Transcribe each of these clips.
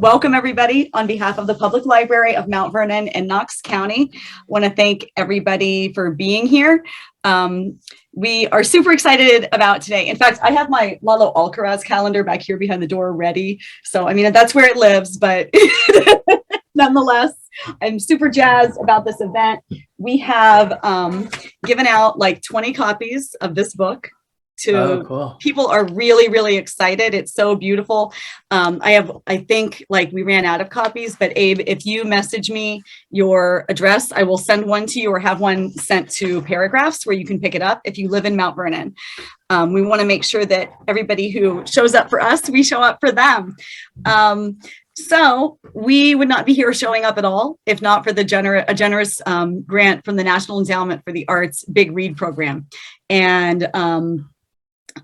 Welcome everybody on behalf of the Public Library of Mount Vernon and Knox County. I want to thank everybody for being here. We are super excited about today. In fact, I have my Lalo Alcaraz calendar back here behind the door ready. So, I mean, that's where it lives, but nonetheless, I'm super jazzed about this event. We have given out like 20 copies of this book to cool. People are really, really excited. It's so beautiful. I think like we ran out of copies, but Abe, if you message me your address, I will send one to you or have one sent to Paragraphs where you can pick it up if you live in Mount Vernon. We want to make sure that everybody who shows up for us, we show up for them. So we would not be here showing up at all if not for the generous grant from the National Endowment for the Arts Big Read Program. And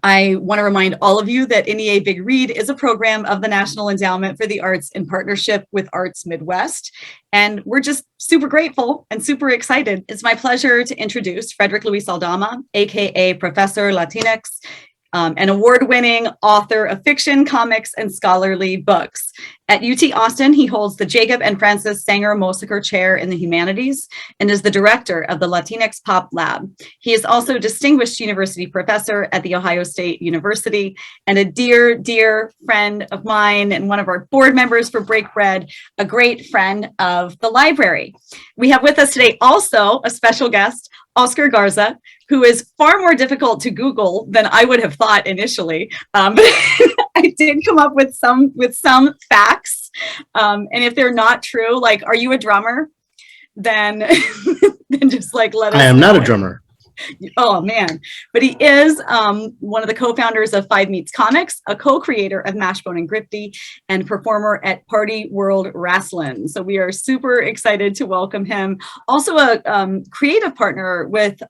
I want to remind all of you that NEA Big Read is a program of the National Endowment for the Arts in partnership with Arts Midwest. And we're just super grateful and super excited. It's my pleasure to introduce Frederick Aldama, aka Professor Latinx, an award-winning author of fiction, comics, and scholarly books. At UT Austin, he holds the Jacob and Frances Sanger Mosaker Chair in the Humanities and is the director of the Latinx Pop Lab. He is also a distinguished university professor at The Ohio State University and a dear, dear friend of mine and one of our board members for Break Bread, a great friend of the library. We have with us today also a special guest, Oscar Garza, who is far more difficult to Google than I would have thought initially. But I did come up with some facts. And if they're not true, like, are you a drummer? Then just like let us know. I am not a drummer. Oh man, but he is one of the co-founders of Five Meats Comics, a co-creator of Mashbone and Gripty, and performer at Party World Wrestling. So we are super excited to welcome him. Also a creative partner with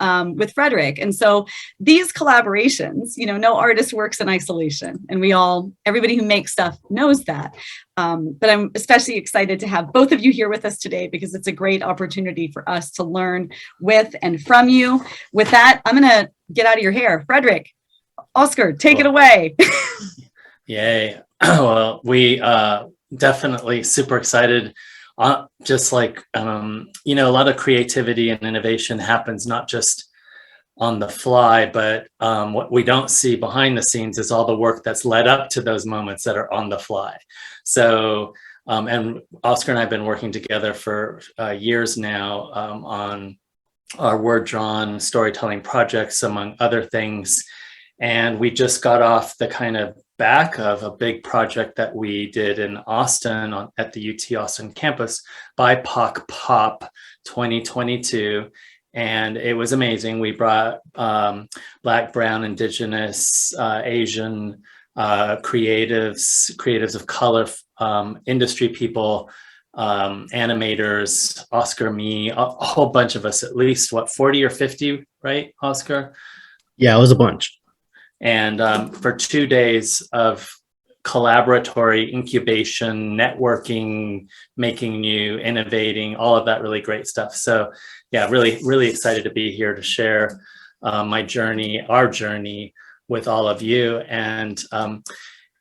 Frederick. And so these collaborations, you know, no artist works in isolation, and everybody who makes stuff knows that. But I'm especially excited to have both of you here with us today because it's a great opportunity for us to learn with and from you. With that, I'm going to get out of your hair. Frederick, Oscar, take it away. Yay. Well, we definitely super excited. Just like, you know, a lot of creativity and innovation happens not just on the fly, but what we don't see behind the scenes is all the work that's led up to those moments that are on the fly. So, and Oscar and I have been working together for years now on our word drawn storytelling projects, among other things. And we just got off the kind of back of a big project that we did in Austin at the UT Austin campus, BIPOC Pop 2022. And it was amazing. We brought Black, Brown, Indigenous, Asian creatives of color, industry people, animators, Oscar, me, a whole bunch of us, at least, 40 or 50, right, Oscar? Yeah, it was a bunch. And for 2 days of collaboratory incubation, networking, making new, innovating, all of that really great stuff. So yeah, really, really excited to be here to share our journey with all of you. And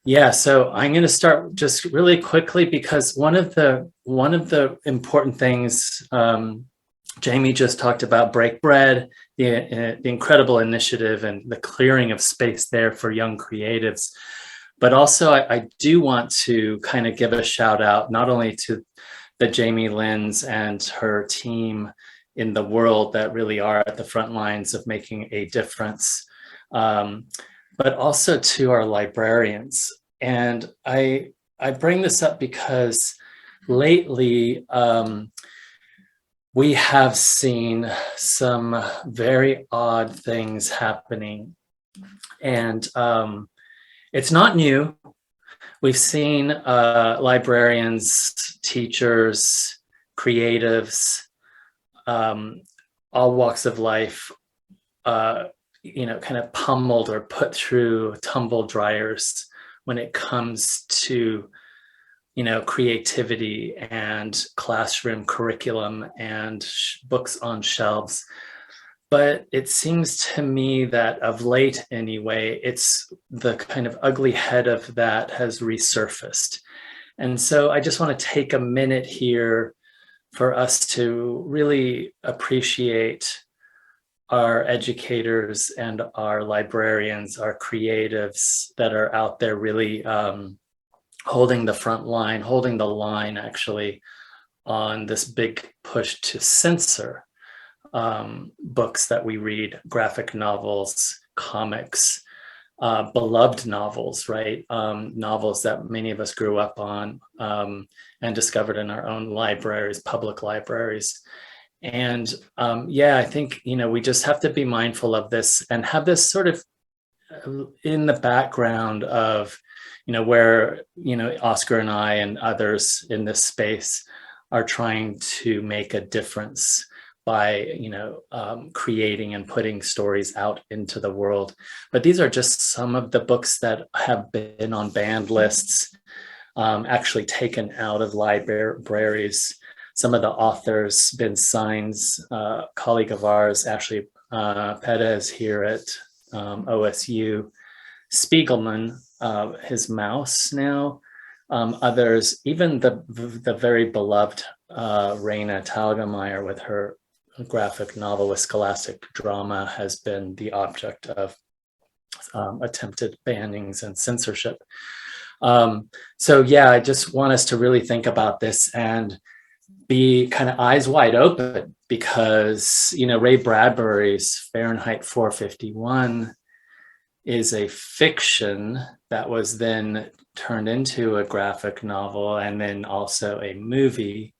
yeah, so I'm going to start just really quickly because one of the important things Jamie just talked about, Break Bread, the incredible initiative and the clearing of space there for young creatives. But also, I do want to kind of give a shout out not only to the Jamie Lynn's and her team in the world that really are at the front lines of making a difference, but also to our librarians. And I bring this up because lately we have seen some very odd things happening. And it's not new. We've seen librarians, teachers, creatives, all walks of life, you know, kind of pummeled or put through tumble dryers when it comes to, you know, creativity and classroom curriculum and books on shelves. But it seems to me that of late anyway, it's the kind of ugly head of that has resurfaced. And so I just want to take a minute here for us to really appreciate our educators and our librarians, our creatives that are out there really holding the front line, holding the line actually on this big push to censor books that we read, graphic novels, comics, beloved novels, right? Novels that many of us grew up on and discovered in our own libraries, public libraries. And I think, we just have to be mindful of this and have this sort of in the background of, where, Oscar and I and others in this space are trying to make a difference by, creating and putting stories out into the world. But these are just some of the books that have been on banned lists, actually taken out of libraries. Some of the authors, Ben Sines, a colleague of ours, Ashley Perez here at OSU, Spiegelman, his Mouse now, others, even the very beloved Raina Talgemeyer with her graphic novel with scholastic drama has been the object of attempted bannings and censorship. I just want us to really think about this and be kind of eyes wide open, because, Ray Bradbury's Fahrenheit 451 is a fiction that was then turned into a graphic novel and then also a movie.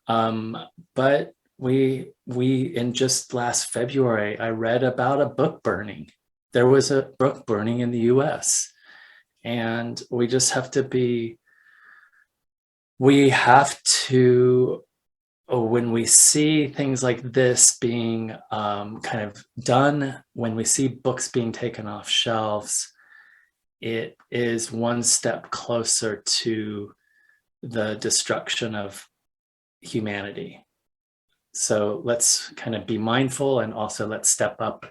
But we in just last February, I read about a book burning. There was a book burning in the US, and we just have to when we see things like this being kind of done, when we see books being taken off shelves, it is one step closer to the destruction of humanity. So let's kind of be mindful, and also let's step up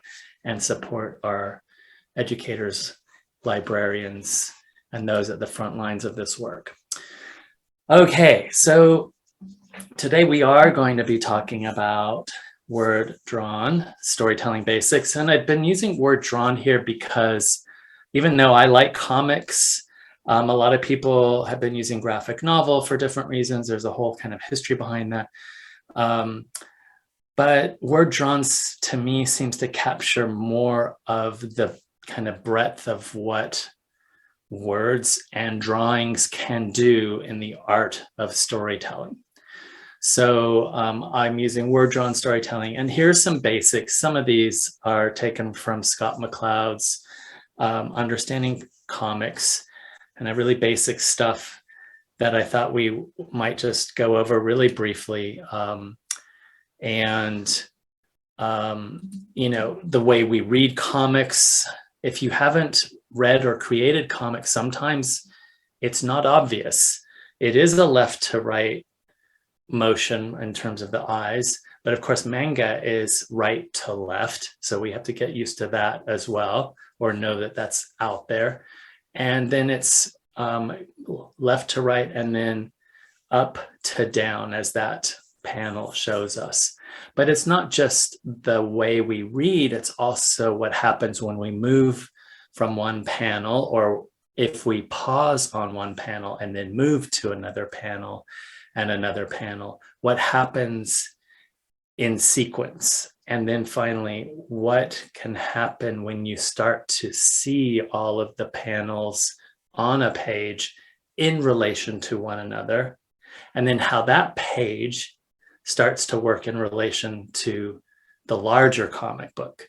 and support our educators, librarians, and those at the front lines of this work. Okay, so today we are going to be talking about word drawn storytelling basics. And I've been using word drawn here because even though I like comics, a lot of people have been using graphic novel for different reasons. There's a whole kind of history behind that. But word drawn to me seems to capture more of the kind of breadth of what words and drawings can do in the art of storytelling. So I'm using word drawn storytelling, and here's some basics. Some of these are taken from Scott McCloud's Understanding Comics, and a really basic stuff that I thought we might just go over really briefly. The way we read comics, if you haven't read or created comics, sometimes it's not obvious. It is a left to right motion in terms of the eyes, but of course manga is right to left, so we have to get used to that as well, or know that that's out there. And then it's left to right and then up to down as that panel shows us. But it's not just the way we read, it's also what happens when we move from one panel, or if we pause on one panel and then move to another panel and another panel, what happens in sequence. And then finally, what can happen when you start to see all of the panels on a page in relation to one another, and then how that page starts to work in relation to the larger comic book.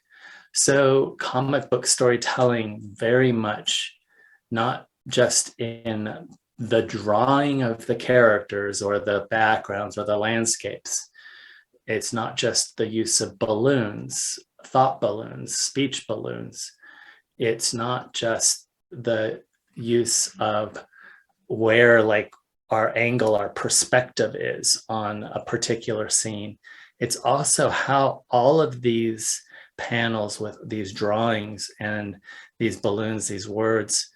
So comic book storytelling very much not just in the drawing of the characters or the backgrounds or the landscapes. It's not just the use of balloons, thought balloons, speech balloons. It's not just the use of where like our angle, our perspective is on a particular scene. It's also how all of these panels with these drawings and these balloons, these words,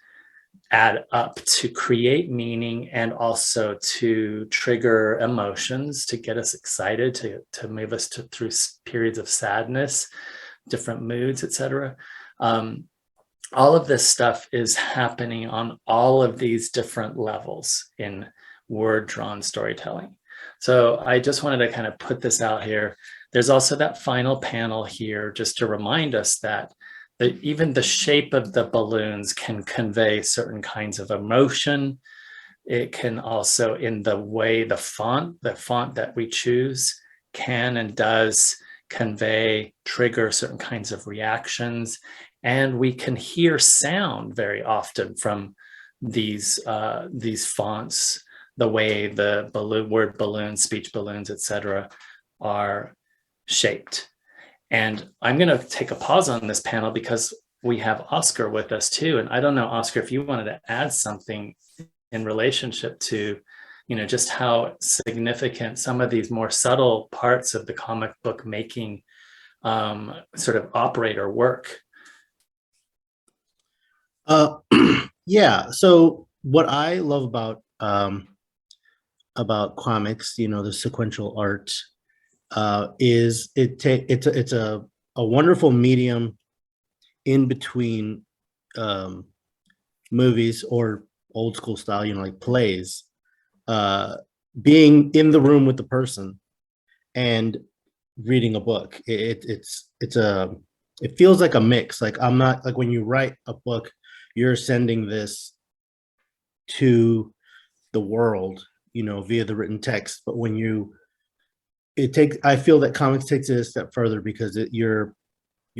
add up to create meaning and also to trigger emotions, to get us excited, to move us through periods of sadness, different moods, etc. All of this stuff is happening on all of these different levels in word-drawn storytelling. So I just wanted to kind of put this out here. There's also that final panel here just to remind us that even the shape of the balloons can convey certain kinds of emotion. It can also, in the way the font that we choose can and does convey, trigger certain kinds of reactions. And we can hear sound very often from these fonts, the way the word balloons, speech balloons, etc., are shaped. And I'm going to take a pause on this panel because we have Oscar with us too. And I don't know, Oscar, if you wanted to add something in relationship to, just how significant some of these more subtle parts of the comic book making sort of operate or work. Yeah. So what I love about comics, the sequential art, is it's a wonderful medium in between movies or old school style, like plays, being in the room with the person and reading a book. It feels like a mix. Like, I'm not, like, when you write a book, you're sending this to the world, via the written text. But I feel that comics takes it a step further because you're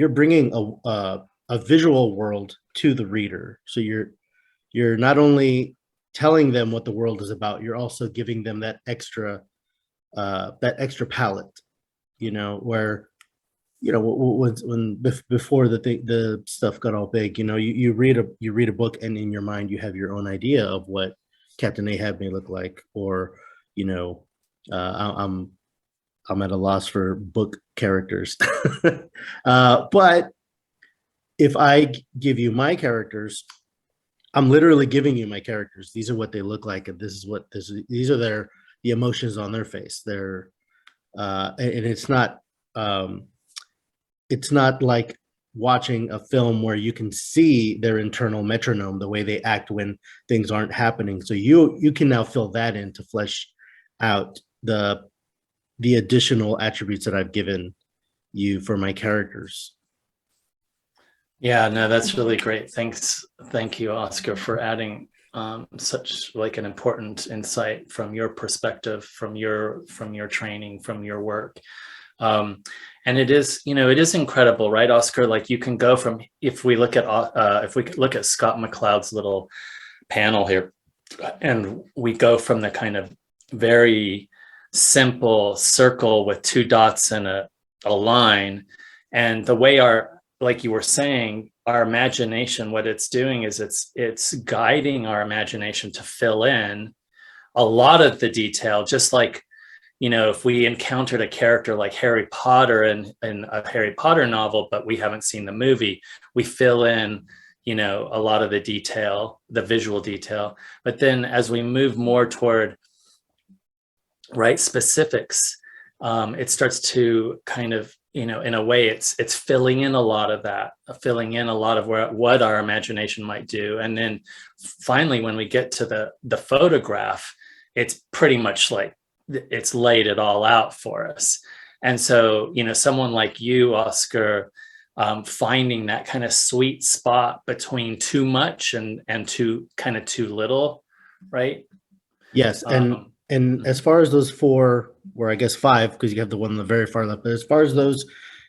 bringing a visual world to the reader. So you're not only telling them what the world is about, you're also giving them that extra palette, where, before the stuff got all big, you read a book, and in your mind you have your own idea of what Captain Ahab may look like, or I'm at a loss for book characters. But if I give you my characters, I'm literally giving you my characters. These are what they look like, and these are the emotions on their face. And it's not like watching a film where you can see their internal metronome, the way they act when things aren't happening. So you can now fill that in to flesh out the additional attributes that I've given you for my characters. Yeah, no, that's really great. Thank you, Oscar, for adding such like an important insight from your perspective, from your training, from your work. And it is incredible, right, Oscar? Like, you can go from, if we look at Scott McCloud's little panel here, and we go from the kind of very simple circle with two dots and a line, and the way like you were saying, our imagination, what it's doing is it's guiding our imagination to fill in a lot of the detail, just like, if we encountered a character like Harry Potter in a Harry Potter novel, but we haven't seen the movie, we fill in, a lot of the detail, the visual detail. But then as we move more toward specifics, it starts to kind of, in a way, it's filling in a lot of that, what our imagination might do. And then finally, when we get to the photograph, it's pretty much like it's laid it all out for us. And so, someone like you, Oscar, finding that kind of sweet spot between too much and too little, right? Yes. And as far as those four, or I guess five, because you have the one on the very far left, but as far as those,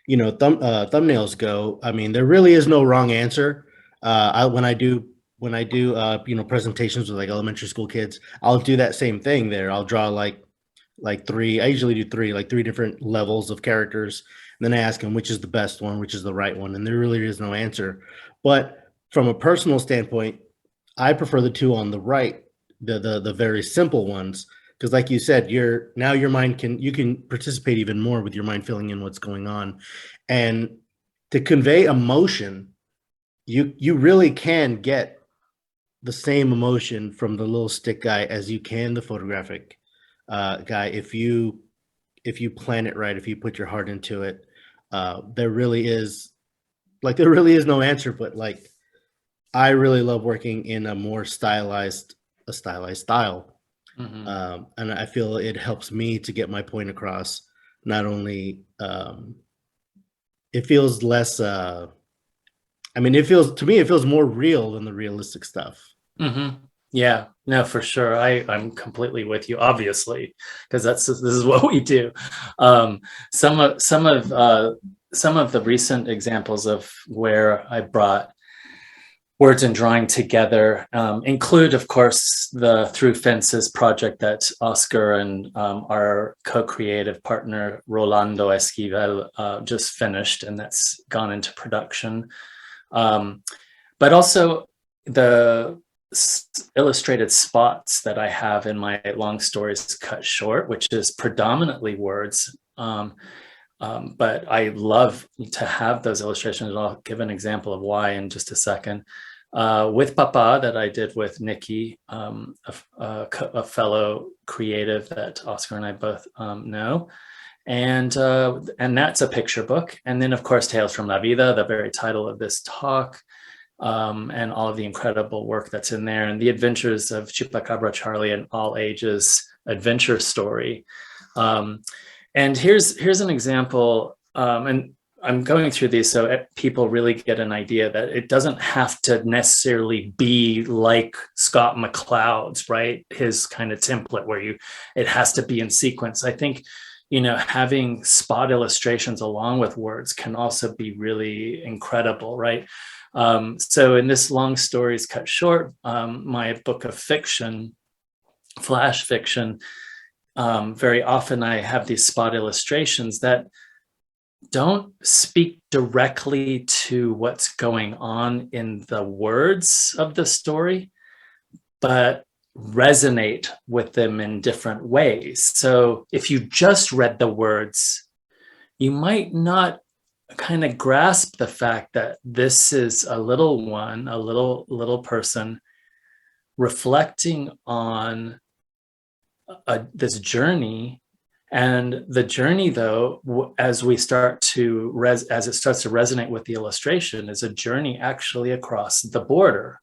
thumbnails go, I mean, there really is no wrong answer. When I do presentations with like elementary school kids, I'll do that same thing there. I'll draw like three. I usually do three different levels of characters. And then I ask them which is the best one, which is the right one. And there really is no answer. But from a personal standpoint, I prefer the two on the right, the very simple ones. Because like you said, your mind you can participate even more with your mind filling in what's going on. And to convey emotion, you really can get the same emotion from the little stick guy as you can the photographic guy if you plan it right, if you put your heart into it. There really is no answer, but like I really love working in a more stylized style. And I feel it helps me to get my point across. Not only it feels less it feels more real than the realistic stuff. Yeah, no, for sure. I'm completely with you, obviously, because this is what we do. Some of the recent examples of where I brought words and drawing together include, of course, the Through Fences project that Oscar and our co-creative partner Rolando Esquivel just finished, and that's gone into production. But also the illustrated spots that I have in my long stories cut short, which is predominantly words. But I love to have those illustrations, and I'll give an example of why in just a second. With Papa, that I did with Nikki, a fellow creative that Oscar and I both know. And that's a picture book. And then, of course, Tales from La Vida, the very title of this talk, and all of the incredible work that's in there, and the adventures of Chupacabra Charlie, an all ages adventure story. And here's an example, and I'm going through these so people really get an idea that it doesn't have to necessarily be like Scott McCloud's, right? His kind of template where it has to be in sequence. I think, having spot illustrations along with words can also be really incredible, right? So in this long stories cut short, my book of fiction, flash fiction, very often I have these spot illustrations that don't speak directly to what's going on in the words of the story, but resonate with them in different ways. So if you just read the words, you might not kind of grasp the fact that this is a little person reflecting on this journey. And the journey, though, as it starts to resonate with the illustration, is a journey actually across the border.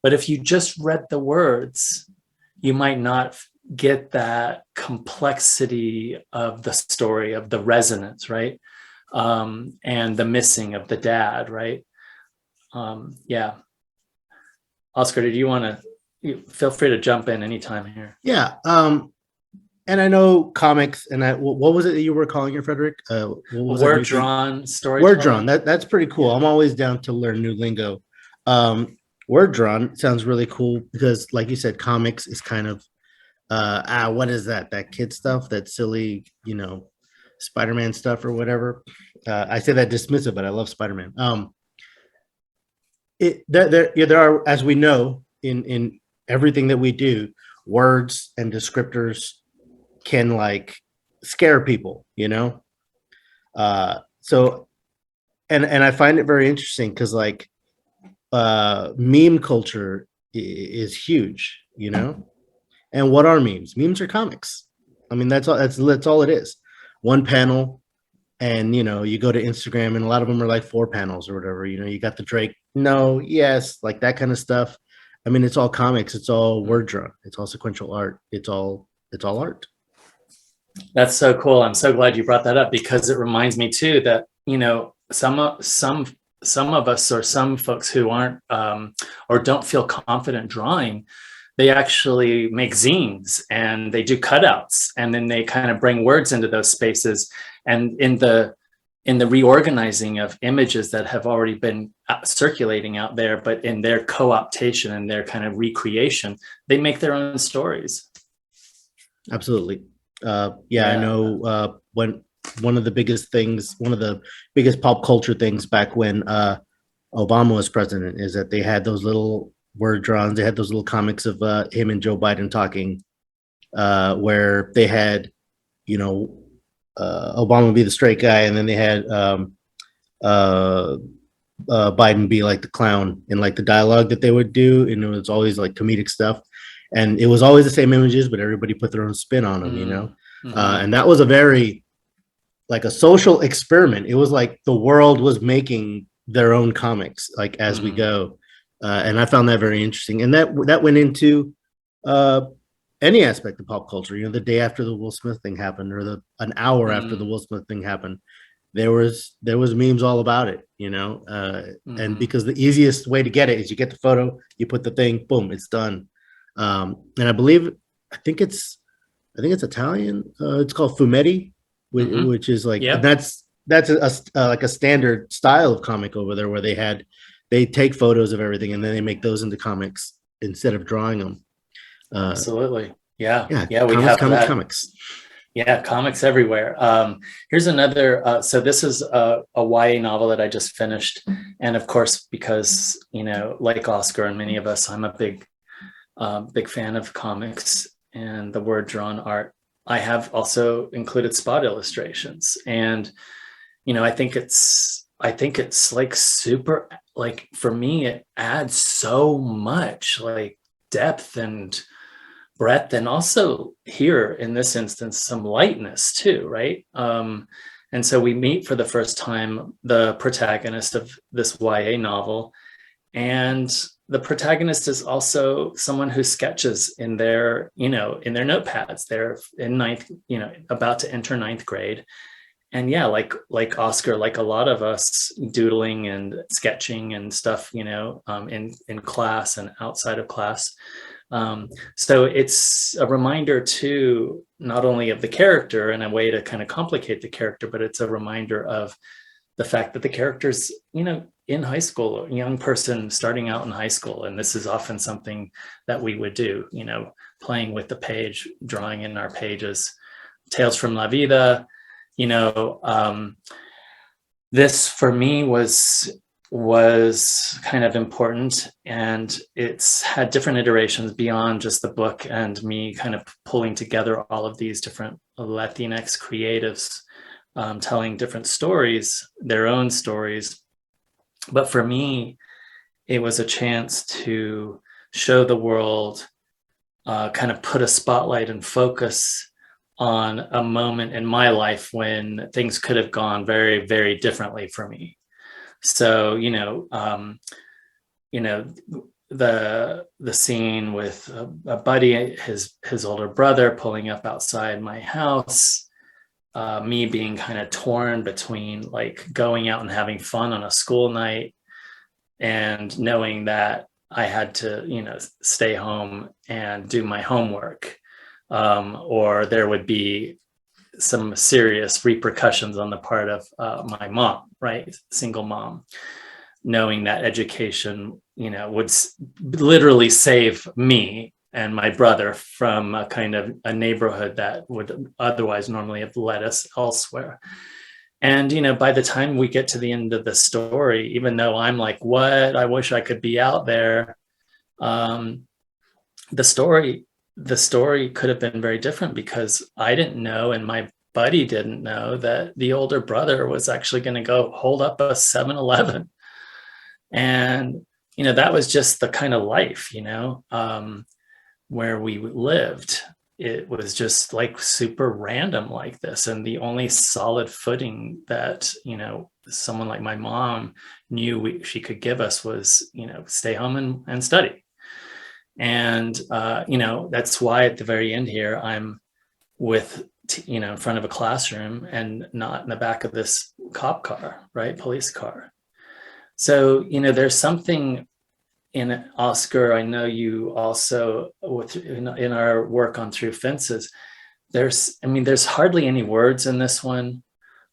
But if you just read the words, you might not get that complexity of the story, of the resonance, right? And the missing of the dad, right? Yeah. Oscar, did you want to feel free to jump in anytime here? Yeah. And I know comics, and what was it that you were calling it, Frederick? Word drawn story. Word drawn. That's pretty cool. Yeah. I'm always down to learn new lingo. Word drawn sounds really cool because, like you said, comics is kind of what is that? That kid stuff, that silly, Spider-Man stuff or whatever. I say that dismissive, but I love Spider-Man. There are, as we know, in everything that we do, words and descriptors can like scare people, so and I find it very interesting because like meme culture is huge, and what are memes are comics. I mean, that's all it is. One panel, and you go to Instagram and a lot of them are like 4 panels or whatever. You got the Drake yes, like that kind of stuff. I mean, it's all comics, it's all word drawn, it's all sequential art, it's all art. That's so cool. I'm so glad you brought that up because it reminds me too that some of us, or some folks who aren't or don't feel confident drawing, they actually make zines and they do cutouts, and then they kind of bring words into those spaces. And in the reorganizing of images that have already been circulating out there, but in their co-optation and their kind of recreation, they make their own stories. Absolutely. I know when one of the biggest pop culture things back when Obama was president is that they had those little word drawings. They had those little comics of him and Joe Biden talking, where they had, Obama be the straight guy, and then they had Biden be like the clown in like the dialogue that they would do, and it was always like comedic stuff, and it was always the same images, but everybody put their own spin on them, you know. And that was a very like a social experiment. It was like the world was making their own comics like as we go, and I found that very interesting, and that went into any aspect of pop culture. You know, the day after the Will Smith thing happened, or an hour after the Will Smith thing happened, there was memes all about it, you know. And because the easiest way to get it is you get the photo, you put the thing, boom, it's done. And I think it's Italian. It's called fumetti, which is like, Yeah. that's like a standard style of comic over there, where they take photos of everything and then they make those into comics instead of drawing them. Absolutely. Yeah. Yeah. We Comics, have comics, that. comics. Yeah, comics everywhere. Here's another. So this is a YA novel that I just finished, and of course, because like Oscar and many of us, I'm a big fan of comics and the word drawn art. I have also included spot illustrations, and I think it's like super, like, for me, it adds so much like depth and breadth, and also here in this instance some lightness too, right? And so we meet for the first time the protagonist of this YA novel, and the protagonist is also someone who sketches in their notepads. They're in ninth, about to enter ninth grade. And yeah, like Oscar, like a lot of us, doodling and sketching and stuff, in class and outside of class. So it's a reminder too, not only of the character and a way to kind of complicate the character, but it's a reminder of the fact that the character's, in high school, a young person starting out in high school. And this is often something that we would do, playing with the page, drawing in our pages. Tales from La Vida, this for me was kind of important, and it's had different iterations beyond just the book and me kind of pulling together all of these different Latinx creatives, telling different stories, their own stories. But for me, it was a chance to show the world, kind of put a spotlight and focus on a moment in my life when things could have gone very, very differently for me. So, the scene with a buddy, his older brother, pulling up outside my house, me being kind of torn between like going out and having fun on a school night and knowing that I had to, stay home and do my homework, or there would be some serious repercussions on the part of my mom, right? Single mom, knowing that education, would literally save me and my brother from a kind of a neighborhood that would otherwise normally have led us elsewhere. And, by the time we get to the end of the story, even though I'm like, what, I wish I could be out there, the story could have been very different, because I didn't know, and my buddy didn't know, that the older brother was actually going to go hold up a 7-Eleven. And, that was just the kind of life, where we lived. It was just like super random like this. And the only solid footing that, someone like my mom knew she could give us was, stay home and study. And, that's why at the very end here, I'm in front of a classroom and not in the back of this cop car, right? Police car. So, there's something in Oscar. I know you also, in our work on Through Fences, there's hardly any words in this one.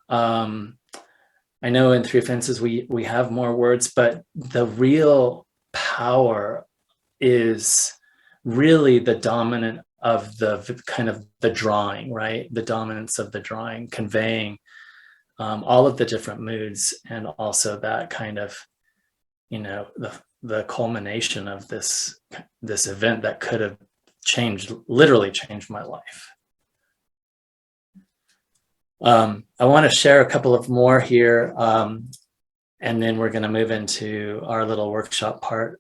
I know in Through Fences, we have more words, but the real power is really the dominant of the kind of the drawing, right? The dominance of the drawing, conveying all of the different moods, and also that kind of, the culmination of this event that could have literally changed my life. I want to share a couple of more here. And then we're going to move into our little workshop part.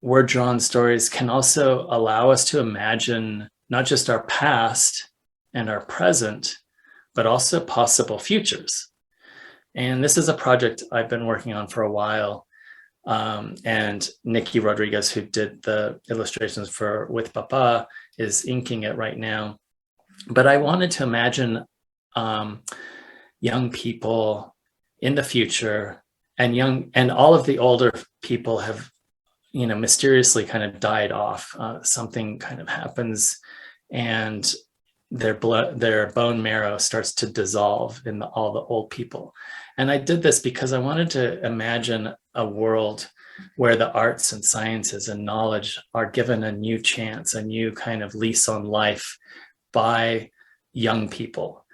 Word drawn stories can also allow us to imagine not just our past and our present, but also possible futures. And this is a project I've been working on for a while. And Nikki Rodriguez, who did the illustrations for With Papa, is inking it right now. But I wanted to imagine young people in the future, and all of the older people have, mysteriously kind of died off. Something kind of happens, and their bone marrow starts to dissolve in all the old people. And I did this because I wanted to imagine a world where the arts and sciences and knowledge are given a new chance, a new kind of lease on life by young people.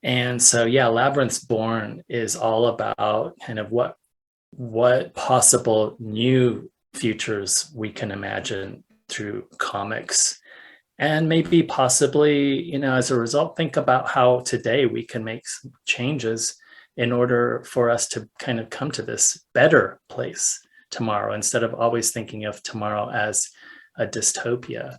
And so, yeah, Labyrinths Born is all about kind of what possible new futures we can imagine through comics. And maybe possibly, as a result, think about how today we can make some changes in order for us to kind of come to this better place tomorrow, instead of always thinking of tomorrow as a dystopia.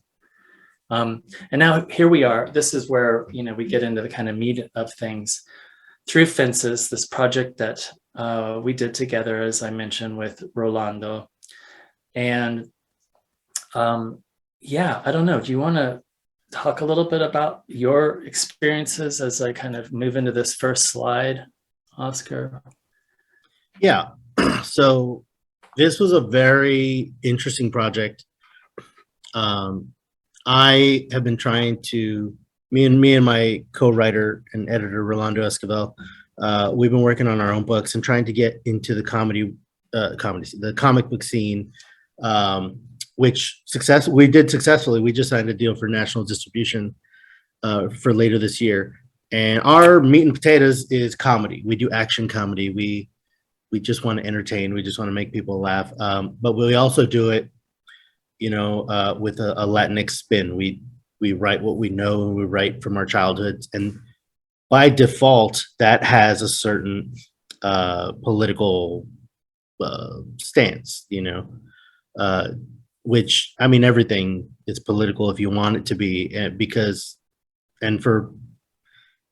And now here we are. This is where, we get into the kind of meat of things. Through Fences, this project that we did together, as I mentioned, with Rolando. And yeah, I don't know. Do you want to talk a little bit about your experiences as I kind of move into this first slide, Oscar? Yeah. So this was a very interesting project. I have been trying to, me and my co-writer and editor, Rolando Esquivel, we've been working on our own books and trying to get into the the comic book scene, which we did successfully. We just signed a deal for national distribution for later this year. And our meat and potatoes is comedy. We do action comedy. We just want to entertain. We just want to make people laugh. But we also do it, with a Latinx spin. We write what we know, and we write from our childhoods. And by default, that has a certain political stance, which, I mean, everything is political if you want it to be, and for,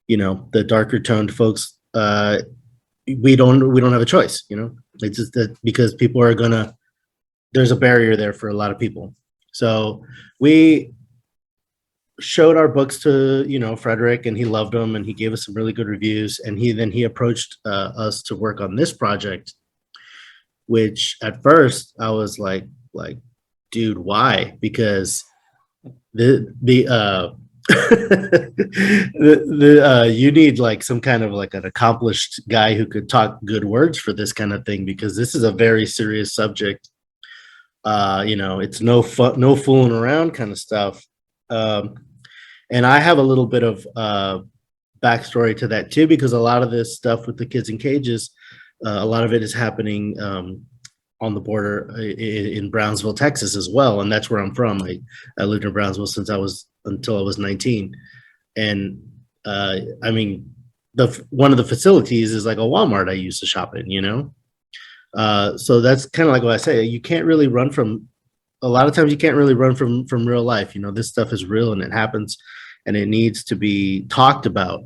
the darker toned folks, we don't have a choice, it's just that because people are there's a barrier there for a lot of people. So we showed our books to, Frederick, and he loved them, and he gave us some really good reviews. And he approached us to work on this project, which at first I was like, dude, why? Because you need like some kind of like an accomplished guy who could talk good words for this kind of thing, because this is a very serious subject. It's no fooling around kind of stuff. And I have a little bit of backstory to that too, because a lot of this stuff with the kids in cages, a lot of it is happening on the border in Brownsville, Texas as well. And that's where I'm from. I lived in Brownsville until I was 19. And I mean, one of the facilities is like a Walmart I used to shop in, so that's kind of like what I say. A lot of times you can't really run from real life. This stuff is real and it happens, and it needs to be talked about.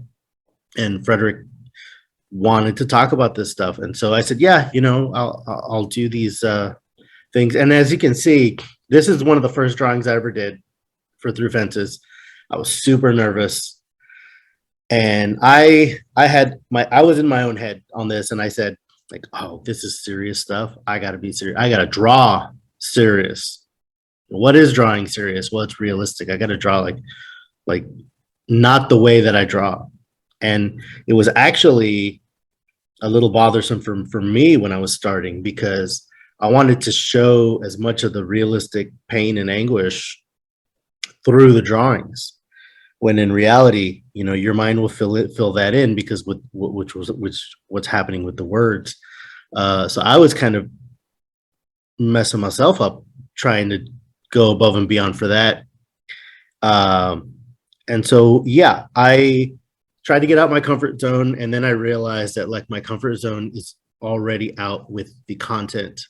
And Frederick wanted to talk about this stuff. And so I said, yeah, I'll do these things. And as you can see, this is one of the first drawings I ever did for Through Fences. I was super nervous. And I was in my own head on this, and I said, like, oh, this is serious stuff. I got to be serious. I got to draw serious. What is drawing serious? Well, it's realistic. I got to draw like not the way that I draw. And it was actually a little bothersome for me when I was starting, because I wanted to show as much of the realistic pain and anguish through the drawings, when in reality, your mind will fill that in, because what's happening with the words. So I was kind of messing myself up trying to go above and beyond for that. And so, yeah, I tried to get out my comfort zone, and then I realized that like my comfort zone is already out with the content,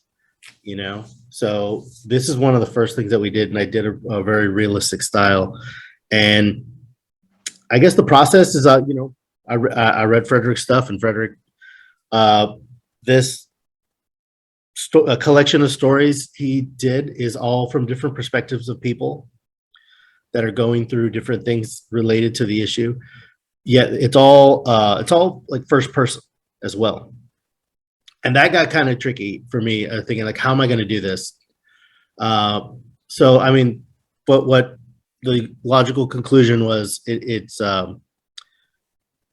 you know? So this is one of the first things that we did, and I did a very realistic style. And I guess the process is, you know, I read Frederick's stuff, and Frederick, this a collection of stories he did is all from different perspectives of people that are going through different things related to the issue. Yet it's all like first person as well. And that got kind of tricky for me, thinking like, how am I going to do this? So, I mean, but what the logical conclusion was, it's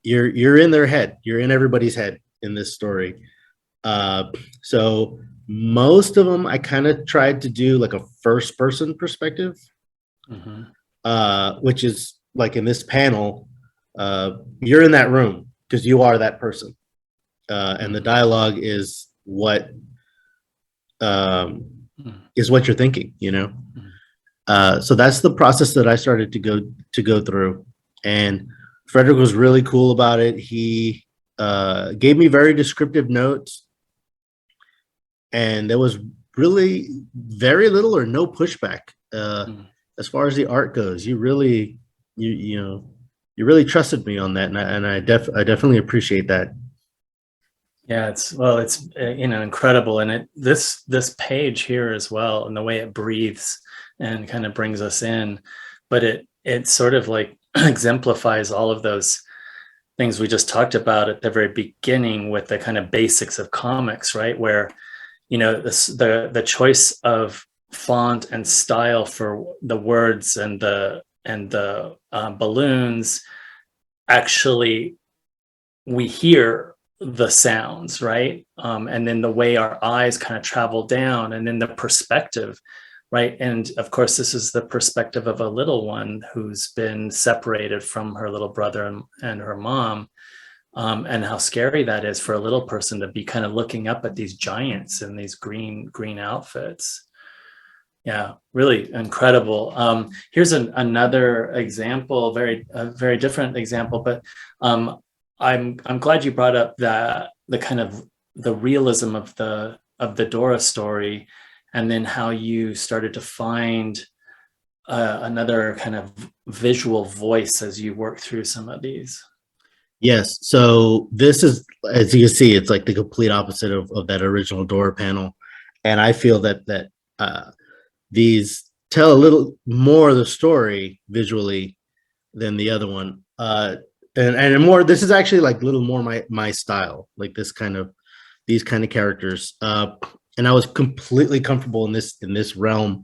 you're in their head, you're in everybody's head in this story. So most of them, I kind of tried to do like a first person perspective, which is like in this panel, you're in that room because you are that person. And the dialogue is what you're thinking, you know? So that's the process that I started to go through. And Frederick was really cool about it. He gave me very descriptive notes, and there was really very little or no pushback as far as the art goes. You really, you really trusted me on that, and I definitely appreciate that. Yeah, it's you know, incredible, and this page here as well, and the way it breathes and kind of brings us in, but it sort of like exemplifies all of those things we just talked about at the very beginning with the kind of basics of comics, right? Where, you know, the choice of font and style for the words and the balloons, actually we hear the sounds, right? And then the way our eyes kind of travel down, and then the perspective, right? And of course, this is the perspective of a little one who's been separated from her little brother and her mom, and how scary that is for a little person to be kind of looking up at these giants in these green outfits. Yeah, really incredible. Here's another example, very different example, but I'm glad you brought up the kind of the realism of the Dora story, and then how you started to find another kind of visual voice as you work through some of these. Yes. So this is, as you can see, it's like the complete opposite of that original Dora panel, and I feel that these tell a little more of the story visually than the other one. And more, this is actually like a little more my style, like these kind of characters. And I was completely comfortable in this realm.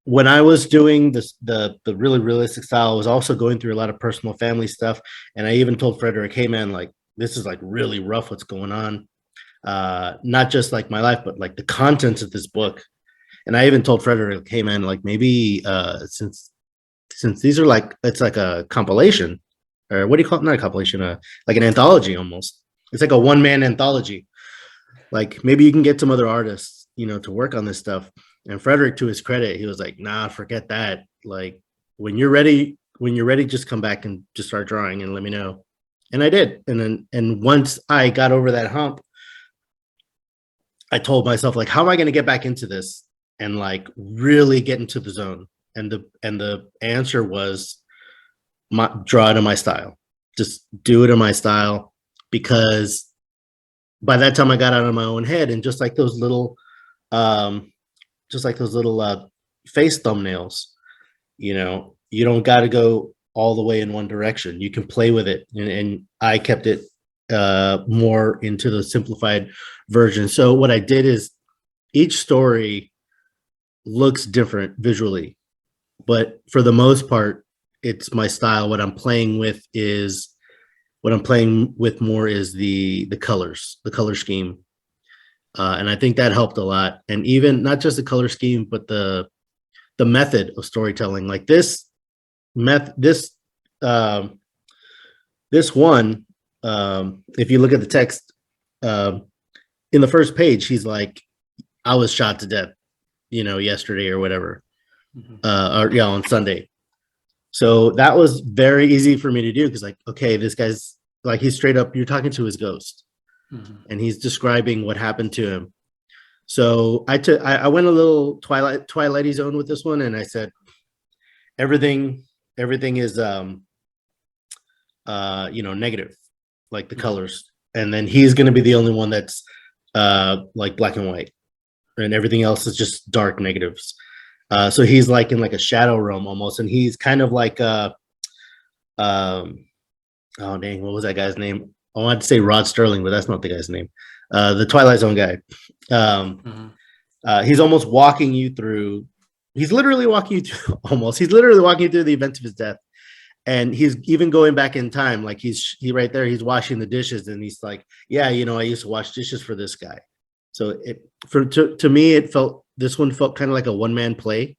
When I was doing this, the really realistic style, I was also going through a lot of personal family stuff. And I even told Frederick, hey man, like this is like really rough what's going on. Not just like my life, but like the contents of this book. And I even told Frederick, hey man, like maybe since these are like, it's like a compilation, or what do you call it? Not a compilation, like an anthology almost. It's like a one-man anthology. Like maybe you can get some other artists, you know, to work on this stuff. And Frederick, to his credit, he was like, nah, forget that. Like when you're ready, just come back and just start drawing and let me know. And I did. And once I got over that hump, I told myself, like, how am I going to get back into this and like really get into the zone? And the answer was draw it in my style. Just do it in my style, because by that time I got out of my own head, and just like those little face thumbnails, you know, you don't got to go all the way in one direction. You can play with it, and I kept it more into the simplified version. So what I did is each story looks different visually, but for the most part, it's my style. What I'm playing with more is the colors, the color scheme. And I think that helped a lot. And even not just the color scheme, but the method of storytelling. Like this one, if you look at the text, in the first page, he's like, I was shot to death, you know, yesterday or whatever. Or yeah, on Sunday. So that was very easy for me to do, because like, okay, this guy's like he's straight up, you're talking to his ghost, and he's describing what happened to him. So I went a little Twilighty zone with this one, and I said everything is negative, like the colors, and then he's going to be the only one that's like black and white, and everything else is just dark negatives. So he's like in like a shadow realm almost, and he's kind of like oh dang, what was that guy's name? I wanted to say Rod Sterling, but that's not the guy's name. The Twilight Zone guy. He's almost walking you through. He's literally walking you through He's literally walking you through the events of his death, and he's even going back in time. Like he's right there. He's washing the dishes, and he's like, "Yeah, I used to wash dishes for this guy." So to me, this one felt kind of like a one-man play,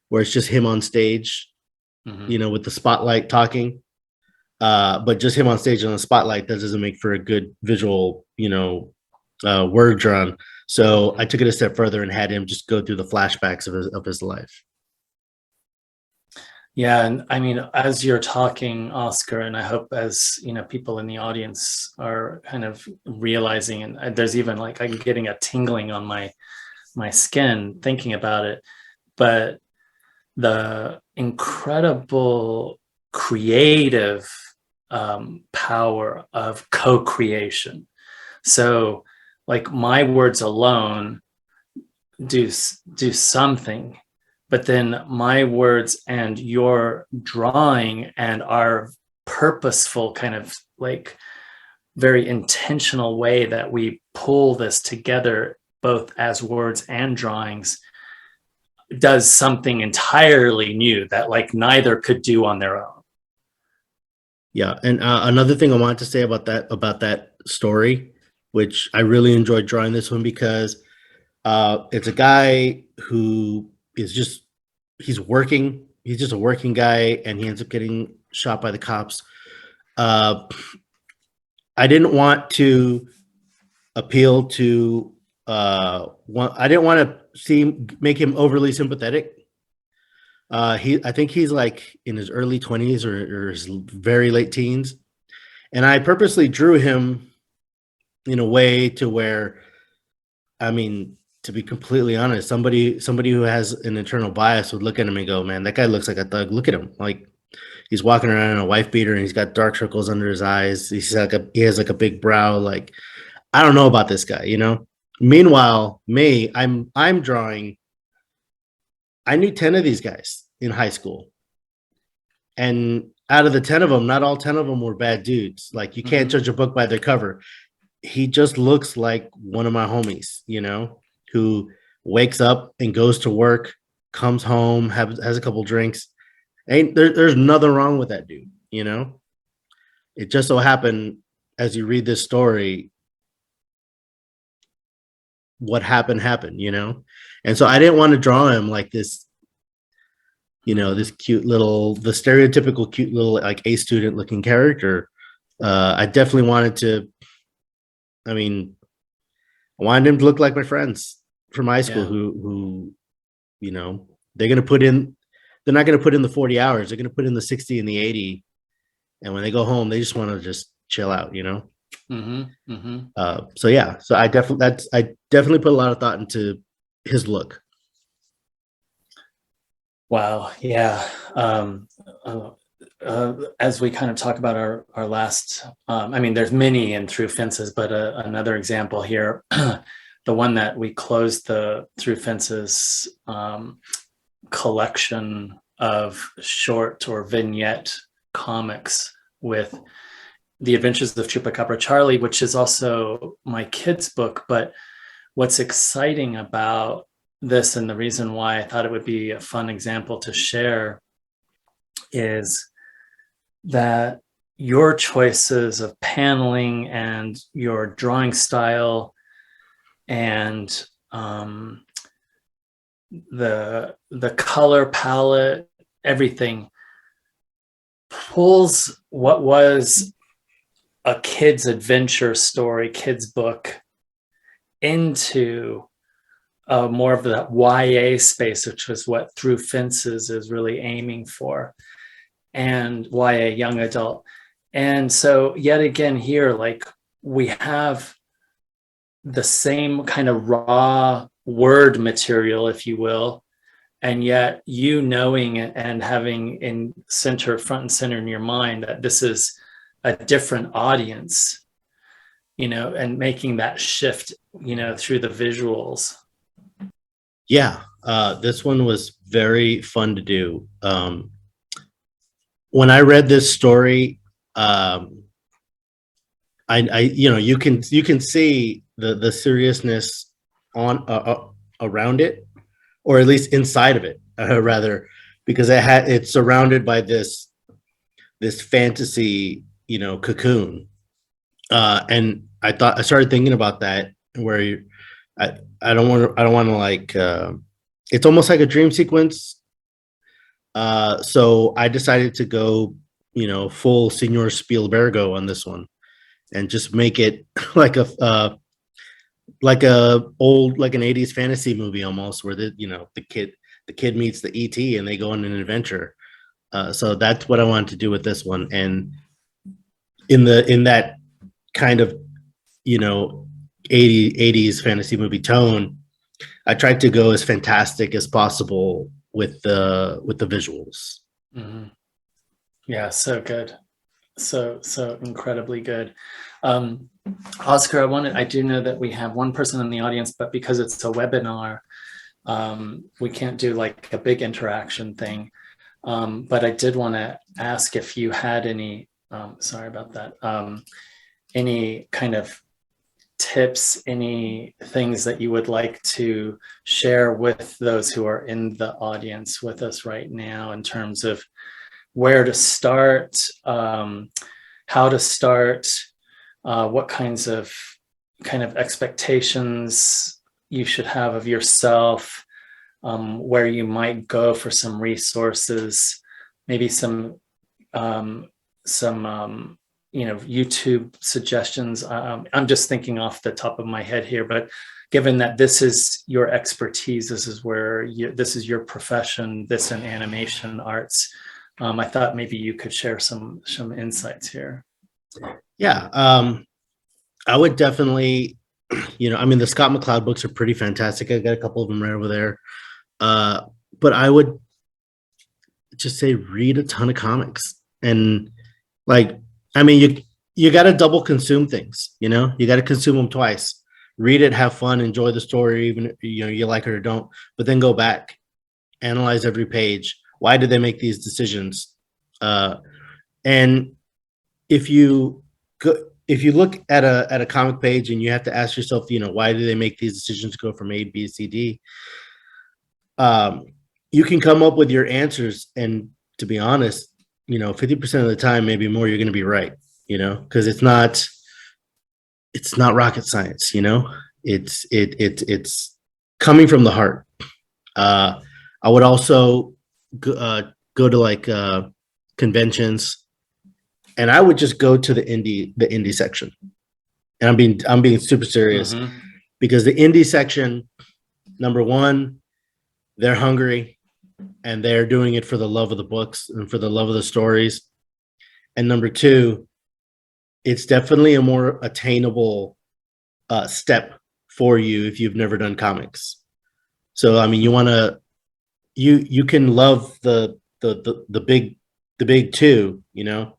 where it's just him on stage, with the spotlight talking. But just him on stage on the spotlight, that doesn't make for a good visual, word drawn. So I took it a step further and had him just go through the flashbacks of his life. Yeah, and I mean, as you're talking, Oscar, and I hope as people in the audience are kind of realizing, and there's even like I'm getting a tingling on my skin thinking about it, but the incredible creative power of co-creation. So like my words alone do something, but then my words and your drawing and our purposeful kind of like very intentional way that we pull this together both as words and drawings does something entirely new that like neither could do on their own. Yeah, and another thing I wanted to say about that story, which I really enjoyed drawing this one because it's a guy who is he's just a working guy, and he ends up getting shot by the cops. I didn't want to appeal to I didn't want to make him overly sympathetic. I think he's like in his early 20s or his very late teens. And I purposely drew him in a way to where, I mean, to be completely honest, somebody who has an internal bias would look at him and go, man, that guy looks like a thug. Look at him. Like he's walking around in a wife beater and he's got dark circles under his eyes. He has like a big brow. Like, I don't know about this guy, Meanwhile, I'm drawing. I knew 10 of these guys in high school. And out of the 10 of them, not all 10 of them were bad dudes. Like you can't judge a book by their cover. He just looks like one of my homies, who wakes up and goes to work, comes home, has a couple drinks. There's nothing wrong with that dude, It just so happened as you read this story, what happened, And so I didn't want to draw him like this, this the stereotypical cute little like A student looking character. I definitely wanted I wanted him to look like my friends from high school who they're not going to put in the 40 hours. They're going to put in the 60 and the 80. And when they go home, they just want to just chill out, So I definitely put a lot of thought into his look. Wow. Yeah. As we kind of talk about our last, there's many in Through Fences, but another example here, the one that we closed the Through Fences collection of short or vignette comics with The Adventures of Chupacabra Charlie, which is also my kids' book. But what's exciting about this, and the reason why I thought it would be a fun example to share, is that your choices of paneling and your drawing style and the color palette, everything pulls what was a kid's adventure story, kid's book, into more of the YA space, which was what Through Fences is really aiming for, and YA young adult. And so yet again here, like we have the same kind of raw word material, if you will, and yet you knowing it and having in center, front and center in your mind that this is a different audience, you know, and making that shift, you know, through the visuals. Yeah, this one was very fun to do. When I read this story, you know, you can see the seriousness on around it, or at least inside of it, rather, because it's surrounded by this fantasy, you know, cocoon. And I started thinking about that, where I don't want to like, it's almost like a dream sequence. So I decided to go, you know, full Senor Spielbergo on this one, and just make it like like an 80s fantasy movie almost, where the kid meets the ET and they go on an adventure. So that's what I wanted to do with this one. And in that kind of, you know, 80s fantasy movie tone, I tried to go as fantastic as possible with the visuals. Mm-hmm. Yeah, so good. So incredibly good. Oscar, I do know that we have one person in the audience, but because it's a webinar, we can't do like a big interaction thing. But I did want to ask if you had any, sorry about that, any kind of tips, any things that you would like to share with those who are in the audience with us right now, in terms of where to start, how to start, what kinds of expectations you should have of yourself, where you might go for some resources, maybe some you know, YouTube suggestions. I'm just thinking off the top of my head here, but given that this is your expertise, this is your profession, this and animation arts, I thought maybe you could share some insights here. Yeah, I would definitely, you know, I mean, the Scott McCloud books are pretty fantastic. I got a couple of them right over there. But I would just say read a ton of comics, and like, I mean, you got to double consume things, you know, you got to consume them twice. Read it, have fun, enjoy the story, even if, you know, you like it or don't, but then go back, analyze every page. Why did they make these decisions? And if you look at a comic page and you have to ask yourself, you know, why do they make these decisions to go from A, B, C, D? You can come up with your answers, and to be honest, you know, 50% of the time, maybe more, you're going to be right, you know, because it's not rocket science, you know, it's coming from the heart. I would also go to like conventions, and I would just go to the indie section. And I'm being super serious, because the indie section, number one, they're hungry, and they're doing it for the love of the books and for the love of the stories. And number two, it's definitely a more attainable step for you if you've never done comics. So, I mean, you can love the big two, you know,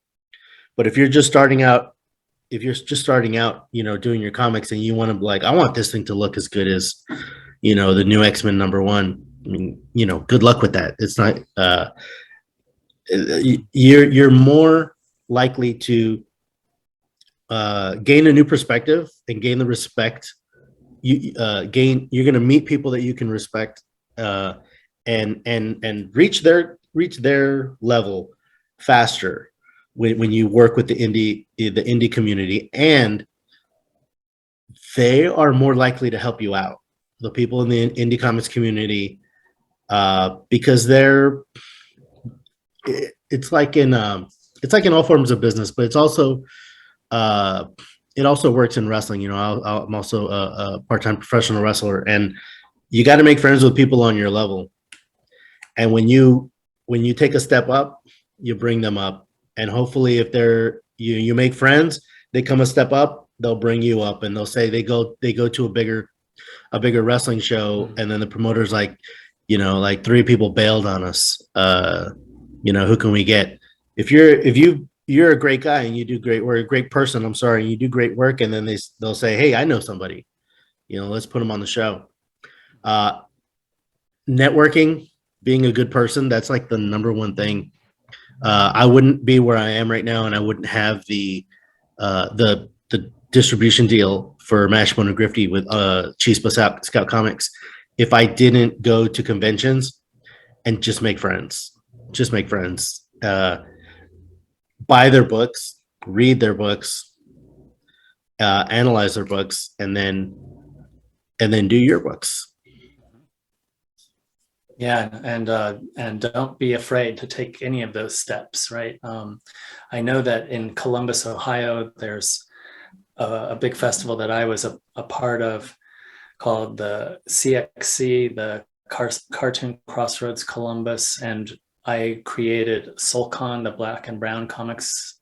but if you're just starting out, you know, doing your comics, and you want to be like, I want this thing to look as good as, you know, the new X-Men #1. I mean, you know, good luck with that. It's not, you're more likely to gain a new perspective and gain the respect. You're going to meet people that you can respect, and reach their level faster when you work with the indie community, and they are more likely to help you out. The people in the indie comics community, because it's like in all forms of business, but it's also it also works in wrestling. You know, I'm also a part-time professional wrestler, and you got to make friends with people on your level. And when you take a step up, you bring them up, and hopefully, if they're you make friends, they come a step up, they'll bring you up, and they'll say they go to a bigger wrestling show, and then the promoter's like, like 3 people bailed on us. Who can we get? If you're a great guy and you do great work, a great person, I'm sorry, and you do great work, and then they'll say, hey, I know somebody, let's put them on the show. Networking, being a good person, that's like the number one thing. I wouldn't be where I am right now, and I wouldn't have the distribution deal for Mashbone and Grifty with Chispa Scout Comics if I didn't go to conventions and just make friends. Buy their books, read their books, analyze their books, and then do your books. Yeah, and don't be afraid to take any of those steps, right? I know that in Columbus, Ohio, there's a big festival that I was a part of called the CXC, the Cartoon Crossroads Columbus, and I created SoulCon, the Black and Brown Comics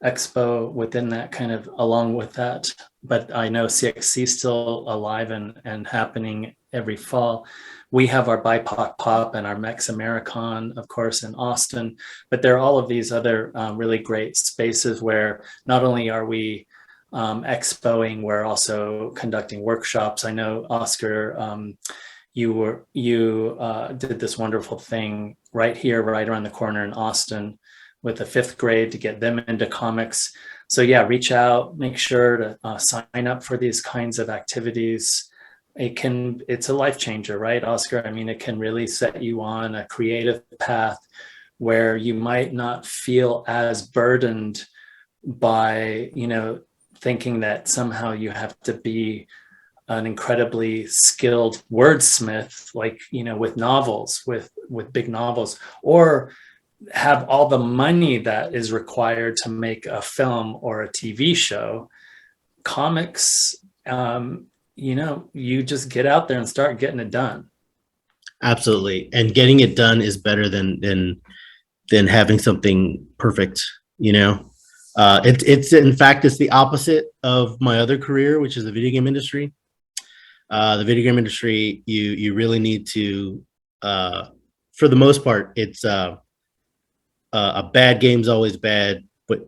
expo within that, kind of along with that. But I know CXC is still alive and happening every fall. We have our BIPOC Pop and our Mex Americon, of course, in Austin, but there are all of these other really great spaces where not only are we expoing, we're also conducting workshops. I know, Oscar, you did this wonderful thing right here, right around the corner in Austin with the 5th grade to get them into comics. So yeah, reach out, make sure to sign up for these kinds of activities. It's a life changer, right, Oscar? I mean, it can really set you on a creative path where you might not feel as burdened by, thinking that somehow you have to be an incredibly skilled wordsmith, like, with novels, with big novels, or have all the money that is required to make a film or a TV show. Comics, you just get out there and start getting it done. Absolutely. And getting it done is better than having something perfect, it's in fact, it's the opposite of my other career, which is the video game industry. The video game industry, you really need to, for the most part, it's a bad game's always bad, but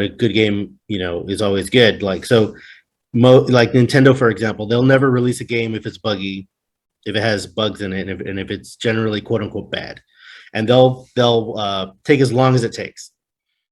a good game, is always good. Like Nintendo, for example, they'll never release a game if it's buggy, if it has bugs in it, and if it's generally quote unquote bad, and they'll take as long as it takes.